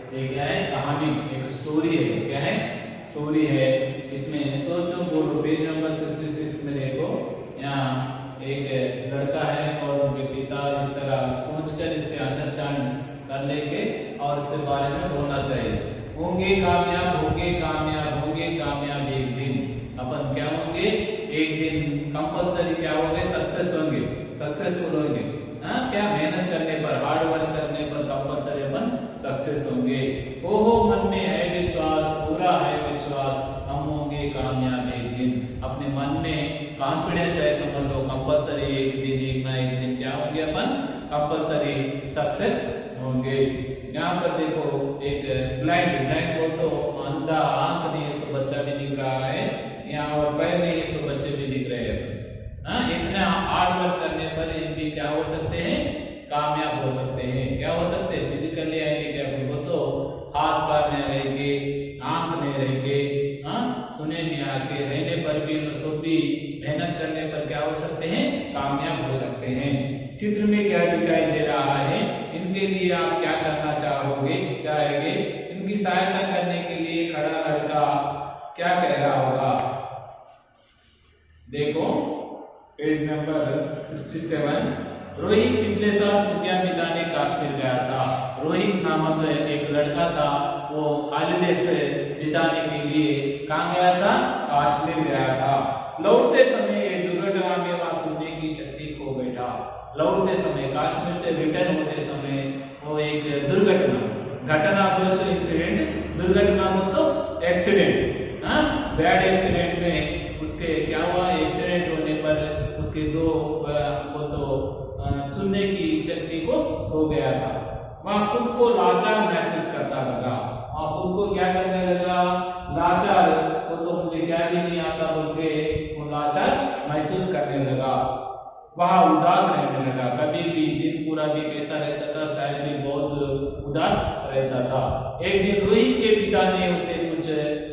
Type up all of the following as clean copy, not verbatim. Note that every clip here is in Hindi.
ये क्या है, कहानी, एक स्टोरी है। क्या है, स्टोरी है। इसमें सोचो बोलो, पेज नंबर 66 में देखो, यहाँ एक लड़का है और उनके पिता इस तरह सोचकर इसके अंडरस्टैंड कर लेंगे और इसके बारे में बोलना चाहिए। होंगे कामयाब, होंगे कामयाब, होंगे कामयाब एक दिन। अपन क्या होंगे, एक दिन कंपलसरी क्या होंगे, सक्सेस होंगे, सक्सेसफुल होंगे। हाँ, क्या मेहनत करने पर, हार्ड वर्क करने पर कंपलसरी अपन सक्सेस होंगे। ओहो मन में है विश्वास, पूरा है विश्वास, हम होंगे कामयाब एक दिन। अपने मन में कॉन्फिडेंस है, समझ लो कंपलसरी एक दिन, एक ना एक दिन क्या होंगे अपन, कंपलसरी सक्सेस होंगे। यहाँ पर देखो एक ब्लाइंड बोल तो अंधा, आंख नहीं है तो बच्चा भी दिख रहा है, यहाँ और पैर नहीं है तो बच्चे भी दिख रहे हैं। हाँ, इतना हार्ड वर्क करने पर ये भी क्या हो सकते हैं, कामयाब हो सकते हैं। क्या हो सकते हैं, फिजिकली हैंडीकैप हो तो हाथ पैर नहीं रहेंगे, आंख नहीं रहेंगे, हाँ सुने नहीं आके रहने पर भी भी मेहनत करने पर क्या हो सकते हैं, कामयाब हो सकते हैं। चित्र में क्या दिखाई दे रहा है, इनके लिए आप क्या करना चाहोगे, क्या है, इनकी सहायता करने के लिए खड़ा लड़का क्या कह रहा होगा। देखो पेज नंबर 67। रोहित पिछले साल छुट्टियां बिताने कश्मीर गया था। रोहित नामक एक लड़का था, वो हॉलिडे से बिताने के लिए कहाँ गया था, कश्मीर गया था। लौटते समय एक दुर्घटना में वह सुनने की शक्ति खो बैठा। लौटते समय, कश्मीर से रिटर्न होते समय वो एक घटना बोलो तो इंसिडेंट, दुर्घटना बोलो तो एक्सीडेंट। हाँ, बैड एक्सीडेंट में उसके क्या हुआ, एक्सीडेंट होने पर उसके दो को तो सुनने की शक्ति को खो गया था। वह खुद को लाचार महसूस करता लगा, वह खुद को क्या करने लगा, लाचार, वो तो मुझे क्या भी नहीं आता बोल के वो लाचार महसूस करने लगा। वह उदास रहने लगा, कभी भी दिन पूरा भी कैसा रहता था, शायद भी बहुत उदास रहता था। एक दिन रोहित के पिता ने उसे कुछ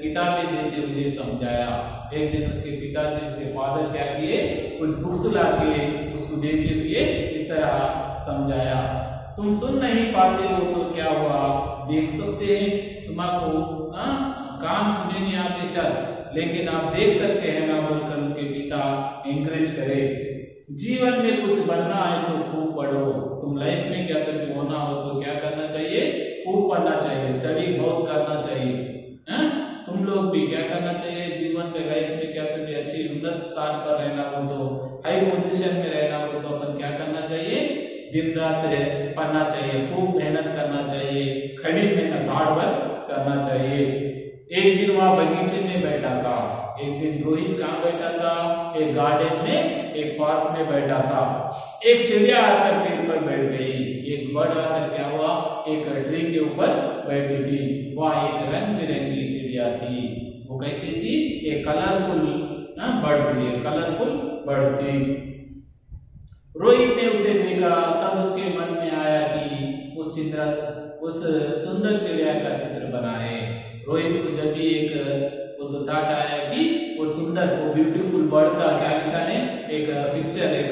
किताबें देते हुए समझाया। एक दिन उसके पिता ने, उसके फादर क्या किए, कुछ बुक्स ला के उसको देते हुए इस तरह समझाया। तुम सुन नहीं पाते हो तो क्या हुआ, देख सकते हैं, तुम्हारे कान सुने नहीं आते शायद, लेकिन आप देख सकते हैं ना, बोलकर उनके पिता एनकरेज करे। जीवन में कुछ बनना है तो खूब पढ़ो। तुम लाइफ में क्या करके होना हो तो क्या करना चाहिए, खूब पढ़ना चाहिए, स्टडी बहुत करना चाहिए। हैं, तुम लोग भी क्या करना चाहिए, जीवन में लाइफ में क्या करके अच्छी उन्नत स्थान पर रहना हो तो, हाई पोजीशन में रहना हो तो अपन क्या करना चाहिए, दिन रात पढ़ना चाहिए, खूब मेहनत करना चाहिए, खड़ी मेहनत, हार्ड वर्क करना चाहिए। एक दिन वह बगीचे में बैठा था। एक दिन रोहित कहाँ बैठा था, एक गार्डन में, एक पार्क में बैठा था। एक चिड़िया आकर पेड़ पर बैठ गई। एक बर्ड आकर क्या हुआ, एक ट्री के ऊपर बैठी थी। वह एक रंग बिरंगी चिड़िया थी। वो कैसी थी, एक कलरफुल बर्ड थी, एक कलरफुल बर्ड थी। रोहित ने उसे देखा, तब उसके मन में आया कि उस सुंदर चिड़िया का चित्र बनाए। रोहित को जब भी एक तो थॉट आया कि वो सुंदर, वो ब्यूटीफुल बर्ड का क्या निकाले, एक पिक्चर, एक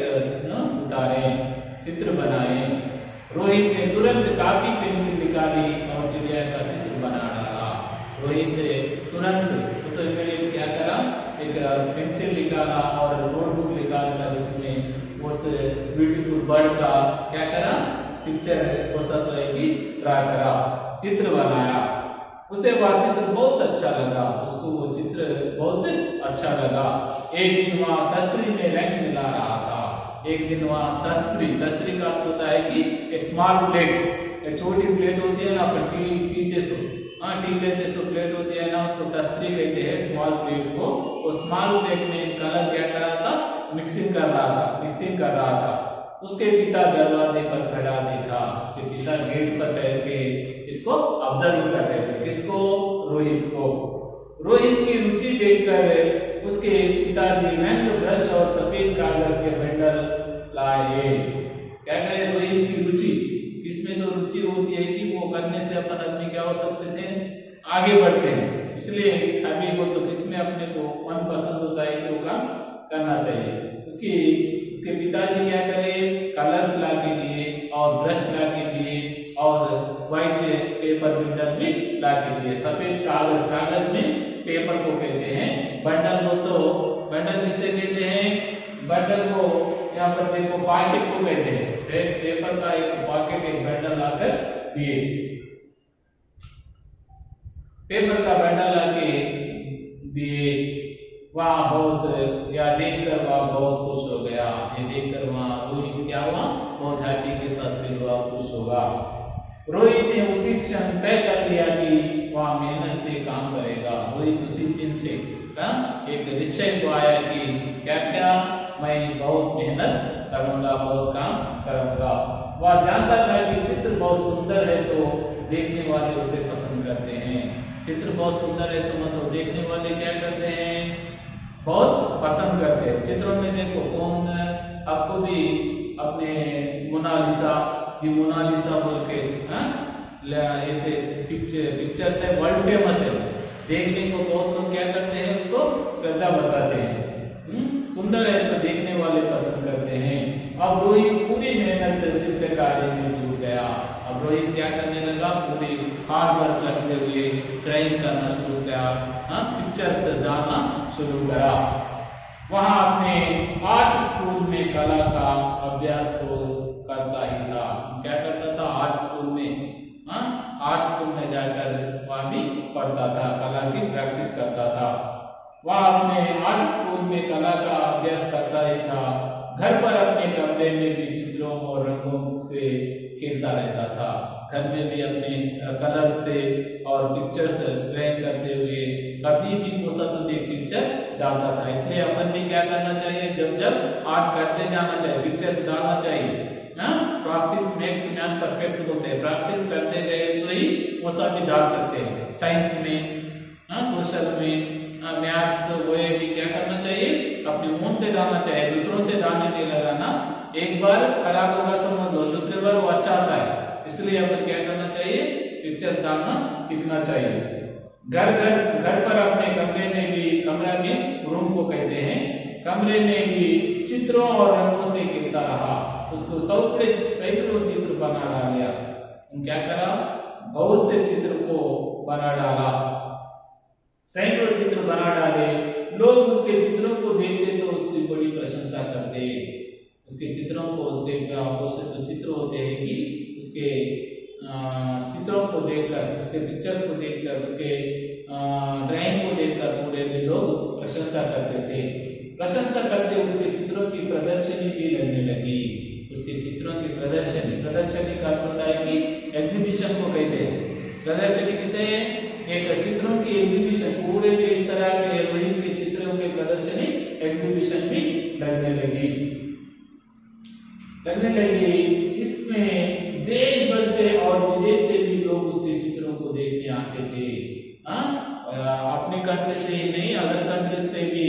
उतारे, चित्र बनाए। रोहित ने तुरंत कापी पेंसिल निकाली और चिड़िया का चित्र बना डाला। रोहित ने तुरंत तो इमीडिएट क्या करा, एक पेंसिल निकाला और नोटबुक निकाल कर उसमें उस ब्यूटीफुल बर्ड का क्या करा, पिक्चर वो सब ड्रा करा, चित्र बनाया। उसे वह चित्र बहुत अच्छा लगा, उसको वो चित्र बहुत अच्छा लगा। एक दिन वह तस्तरी में रंग मिला रहा था। एक दिन वह तस्तरी का अर्थ होता है कि स्मॉल प्लेट, एक छोटी प्लेट होती है ना, अपन टी पीते सो, टी लेते सो प्लेट होती है ना, उसको तस्तरी कहते हैं, स्मॉल प्लेट को। वो स्मॉल प्लेट में कलर क्या कर रहा था, मिक्सिंग कर रहा था। उसके पिता दरवाजे पर खड़ा देखा। उसके पिता गेट पर बैठ के इसको ऑब्जर्व कर रहे थे। किसको, रोहित को। रोहित की रुचि देखकर उसके पिताजी रंग ब्रश और सफेद कागज के बंडल लाए। क्या करें, रोहित की रुचि, इसमें तो रुचि होती है कि वो करने से अपन आदमी क्या हो सकते थे, आगे बढ़ते हैं। इसलिए अभी वो तो किसमें अपने को मन पसंद होता है कि वो काम करना चाहिए। उसके पिताजी क्या करे, कलर्स ला के दिए और ब्रश ला के दिए और व्हाइट पेपर बंडल भी ला के दिए। सफेद कागज, कागज में पेपर को कहते हैं, बंडल को तो बंडल किसे कहते हैं? बंडल को यहाँ पर देखो पॉकेट को कहते हैं। पेपर का एक पॉकेट, एक बंडल लाकर दिए, पेपर का बंडल लाके दिए। वहां बहुत या देखकर वह बहुत खुश हो गया। ये देखकर वहां रोहित क्या हुआ? बहुत हैप्पी के साथ फील हुआ, खुश होगा। रोहित ने उसी क्षण तय कर लिया कि वह मेहनत से काम करेगा। रोहित उसी दिन से एक निश्चय को आया कि क्या क्या मैं बहुत मेहनत करूंगा, बहुत काम करूंगा। वह जानता था कि चित्र बहुत सुंदर है तो देखने वाले उसे पसंद करते हैं। चित्र बहुत सुंदर है समझ तो देखने वाले क्या करते हैं? बहुत पसंद करते हैं। चित्रों में देखो कौन, आपको भी अपने मोनालिसा, ये मोनालिसा बोल के ऐसे पिक्चर से वर्ल्ड फेमस है। देखने को बहुत लोग क्या करते हैं? उसको श्रद्धा बताते हैं। सुंदर है तो देखने वाले पसंद करते हैं। अब रोहित पूरी मेहनत चित्रकारी में जुट गया। अब रोहित क्या करने लगा? पूरी हार्ड वर्क करते हुए ड्राइंग करना शुरू किया, पिक्चर डालना शुरू करा। वहां अपने आर्ट स्कूल में कला का अभ्यास तो करता ही था। क्या करता था? आर्ट स्कूल में, आर्ट स्कूल में जाकर वह भी पढ़ता था, कला की प्रैक्टिस करता था। वह अपने आर्ट स्कूल में कला का अभ्यास करता ही था। घर पर अपने कमरे में भी चित्रों और रंगों से खेलता रहता था। घर में भी अपने कलर से और पिक्चर्स ड्राइंग करते हुए कभी भी कोसा तो एक पिक्चर डालता था। इसलिए अपन भी क्या करना चाहिए? जब जब आर्ट करते जाना चाहिए, पिक्चर्स डालना चाहिए। प्रैक्टिस मेक्स मैन परफेक्ट होते हैं। प्रैक्टिस करते गए तो ही वो सब चीज डाल सकते हैं। साइंस में, सोशल में, मैथ्स वो भी क्या करना चाहिए? अपने मन से डालना चाहिए, दूसरों से डालने नहीं लगाना। एक बार खराब होगा समझ लो, दूसरे बार वो अच्छा आता है। इसलिए अपन क्या करना चाहिए? पिक्चर डालना सीखना चाहिए। घर पर अपने कमरे में भी, कमरा में रूम को कहते हैं, कमरे में भी चित्रों और रंगों से खेलता रहा। उसको सैकड़ों चित्र बना डाला। क्या करा? बहुत से चित्र को बना डाला, सैकड़ों चित्र बना डाले। लोग उसके चित्रों को देखते तो उसकी बड़ी प्रशंसा करते। उसके चित्रों को, उसके जो चित्र होते हैं कि उसके चित्रों को देखकर, उसके पिक्चर्स को देखकर, उसके ड्राइंग को देखकर पूरे भी लोग प्रशंसा करते थे। प्रशंसा करते उसके चित्रों की प्रदर्शनी भी लगने लगी। उसके चित्रों की प्रदर्शनी का अर्थ होता है कि एग्जीबिशन को कहते हैं। प्रदर्शनी किसे? एक चित्रों की एग्जीबिशन, पूरे भी इस तरह के रोहित के चित्रों की प्रदर्शनी, एग्जीबिशन भी लगने लगी। इसमें देश भर से और विदेश से भी लोग उसके चित्रों को देखने आते थे। अपने कंट्री से ही नहीं, अदर कंट्री से भी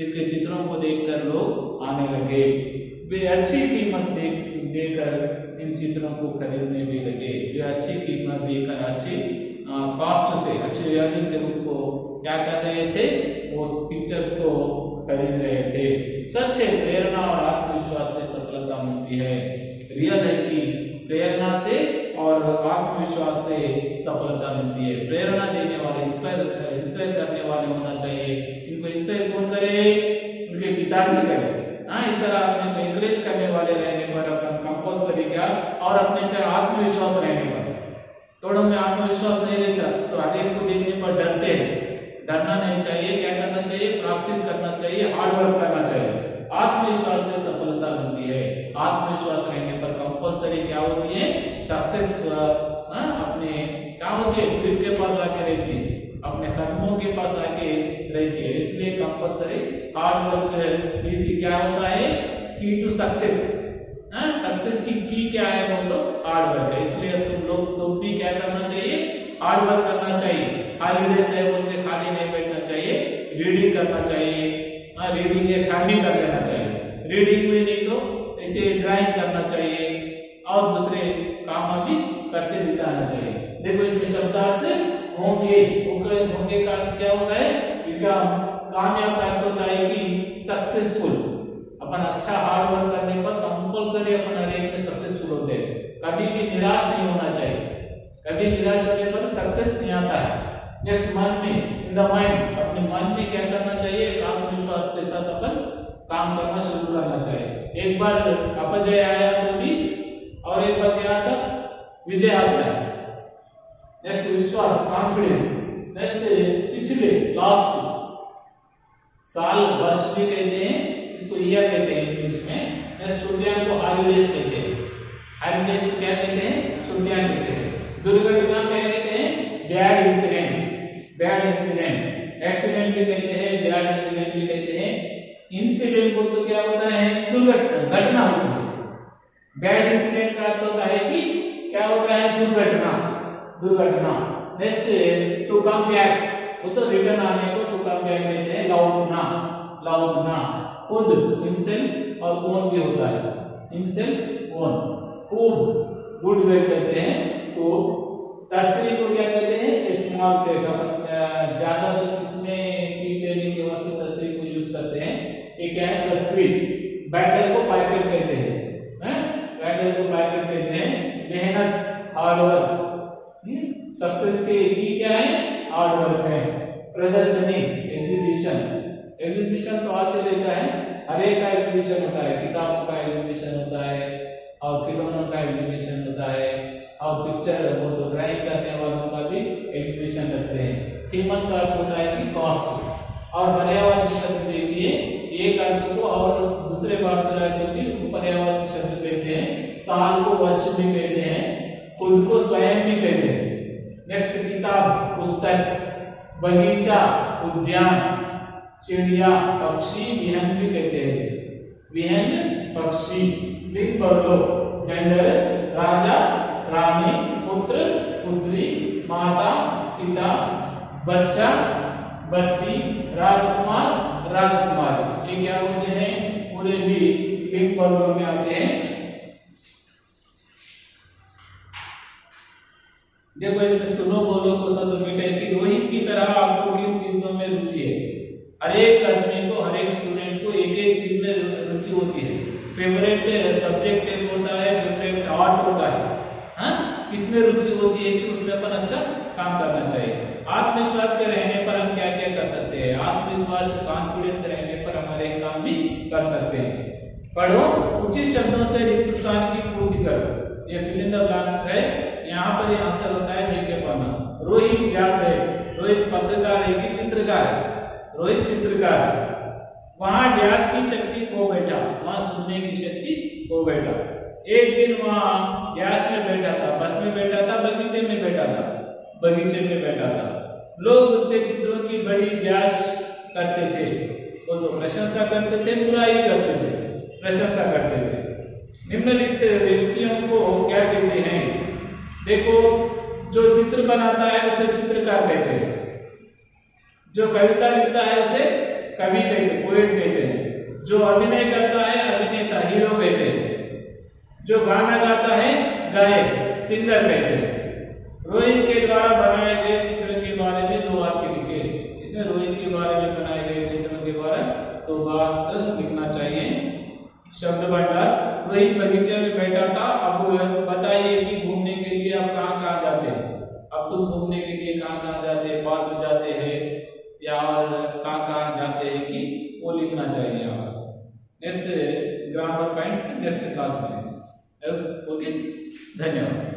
इसके चित्रों को देखकर लोग आने लगे। वे अच्छी कीमत देकर इन चित्रों को खरीदने भी लगे। वे अच्छी कीमत देकर, अच्छी कॉस्ट से, अच्छी वैल्यू से उसको क्या कर रहे थे? वो पिक्चर्स को खरीद रहे थे। सच है, प्रेरणा और आत्मविश्वास से सफलता मिलती है। रियल है कि प्रेरणा से और आत्मविश्वास से सफलता मिलती है। प्रेरणा देने वाले, इंस्पायर करने वाले होना चाहिए। इनको इंस्पायर कौन करे? उनके पिताजी करे। इस तरह अपने एनकरेज करने वाले रहने पर अपन कंपल्सरी क्या, और अपने पे आत्मविश्वास रहने पर। थोड़ा में आत्मविश्वास नहीं रहता तो आगे को देखने पर डरते हैं। डरना नहीं चाहिए। क्या करना चाहिए? प्रैक्टिस करना चाहिए, हार्ड वर्क करना चाहिए। आत्मविश्वास से सफलता मिलती है। आत्मविश्वास रहने पर कंपल्सरी क्या होती है? सक्सेस अपने क्या होती है? खुद के पास आके रहती है, अपने कदमों के पास आके रहती है। इसलिए कंपल्सरी हार्ड वर्क इसी क्या होता है? की टू सक्सेस। सक्सेस की क्या है? वो तो हार्ड वर्क है। इसलिए तुम लोग सब भी क्या करना चाहिए? हार्ड वर्क करना चाहिए। हॉलीडेज है बोलते खाली नहीं बैठना चाहिए, रीडिंग करना चाहिए। रीडिंग या खाली कर लेना चाहिए। रीडिंग में नहीं तो ऐसे ड्राइंग करना चाहिए और दूसरे काम भी करते बिताना चाहिए। देखो इसमें शब्दार्थ होंगे, होंगे का क्या होता है? कामयाब का अर्थ होता है कि सक्सेसफुल। अपन अच्छा हार्ड वर्क करने पर कंपल्सरी अपन हर एक में सक्सेसफुल होते हैं। कभी भी निराश नहीं होना चाहिए। कभी निराश होने पर सक्सेस नहीं आता है। नेक्स्ट मन में, इन द माइंड, अपने मन में क्या करना चाहिए, आत्मविश्वास के साथ अपन काम करना शुरू करना चाहिए। एक बार अपजय आया तो भी, और एक बार क्या आता, विजय आता है। नेक्स्ट विश्वास, कॉन्फिडेंस। नेक्स्ट पिछले, लास्ट साल, वर्ष भी कहते हैं, इसको ईयर कहते हैं इंग्लिश में। नेक्स्ट छुट्टियां को हॉलीडेज कहते हैं। हॉलीडेज को क्या कहते हैं, छुट्टियां कहते हैं। दुर्घटना क्या कहते हैं, bad incident, bad incident. Accident भी कहते हैं, बैड इंसिडेंट भी कहते हैं। इंसिडेंट को तो क्या होता है, दुर्घटना, घटना होती है। बैड इंसिडेंट का अर्थ होता है कि क्या होता है, दुर्घटना, दुर्घटना। नेक्स्ट टू कम बैक, वो तो रिटर्न आने को टू कम बैक कहते हैं। लाउडना, लाउडना, खुद, हिमसेल्फ और ओन भी होता है, हिमसेल्फ, ओन। खूब, गुड वे कहते हैं। तो तस्करी को क्या कहते हैं, स्मॉल ब्रेक। अपन ज्यादा तो किसमें की लेने के वास्ते तस्करी को यूज करते हैं, ये क्या है, तस्करी। बैटल को पैकेट कहते हैं, बैटल को पैकेट कहते हैं। मेहनत, हार्ड वर्क। सक्सेस के की क्या है, हार्ड वर्क है। प्रदर्शनी, एग्जीबिशन, एग्जीबिशन तो आते रहता है, हर एक का एग्जीबिशन होता है। किताबों का एग्जीबिशन होता है, और खिलौनों का एग्जीबिशन होता है, और पिक्चर, वो तो ड्राइंग करने वालों का भी एग्जीबिशन रखते हैं। कीमत का अर्थ होता है कि कॉस्ट। और पर्यायवाची शब्द देखिए, एक अर्थ को और दूसरे वार्तालाप भी पर्यायवाची शब्द कहते हैं। साल को वर्ष भी कहते हैं, खुद को स्वयं भी कहते हैं। नेक्स्ट किताब, पुस्तक, बगीचा, उद्यान, चिड़िया, पक्षी, विहंग भी कहते हैं। विहंग, पक्षी। लिंग बदलो, जेंडर, राजा, रानी, पुत्र, पुत्री, माता, पिता, बच्चा, बच्ची, राजकुमार, राजकुमारी। ये क्या होते हैं, पूरे भी लिंग बदलो में आते हैं। देखो इसमें सुनो बोलो को शब्द बेटे कि रोहित की तरह आपको किन चीजों में रुचि है। हर एक आदमी को, हर एक स्टूडेंट को एक एक चीज में रुचि होती है। फेवरेट सब्जेक्ट एक होता है, फेवरेट आर्ट होता है। हाँ, किसमें रुचि होती है कि उसमें अपन अच्छा काम करना चाहिए। आत्मविश्वास के रहने पर हम क्या क्या कर सकते हैं, आत्मविश्वास, कॉन्फिडेंस रहने पर हमारे काम भी कर सकते हैं। पढ़ो, उचित शब्दों से रिक्त स्थान की पूर्ति करो। ये फिल इन द ब्लैंक्स है, यहाँ पर ये आंसर होता है जीके पढ़ना। रोहित व्यास है, रोहित पत्रकार है कि चित्रकार है, रोहित चित्रकार है। वहां व्यास की शक्ति खो बैठा, वहां सुनने की शक्ति खो बैठा। एक दिन वहां व्यास में बैठा था, बस में बैठा था, बगीचे में बैठा था, बगीचे में बैठा था। लोग उसके चित्रों की बड़ी व्यास करते थे, वो तो प्रशंसा करते थे, बुराई करते थे, प्रशंसा करते थे। निम्नलिखित व्यक्तियों को क्या कहते हैं, देखो जो चित्र बनाता है उसे चित्रकार कहते हैं, जो कविता लिखता है उसे कवि कहते हैं, पोएट कहते हैं, जो अभिनय करता है अभिनेता, हीरो कहते हैं, जो गाना गाता है गायक, सिंगर कहते हैं। रोहित के द्वारा बनाए गए चित्र के बारे में दो वाक्य लिखे। इसमें रोहित के बारे में बनाए गए चित्रों के बारे में दो वाक्य लिखना चाहिए। शब्द भंडार, रोहित बगीचे में बैठा था। अब बताइए कि घूमने के लिए आप कहाँ कहाँ जाते हैं, अब तुम घूमने के लिए कहाँ कहाँ जाते हैं, पार्क में जाते हैं या और कहाँ कहाँ जाते हैं कि वो लिखना चाहिए यहाँ। Next grammar points next class में। ओके, धन्यवाद।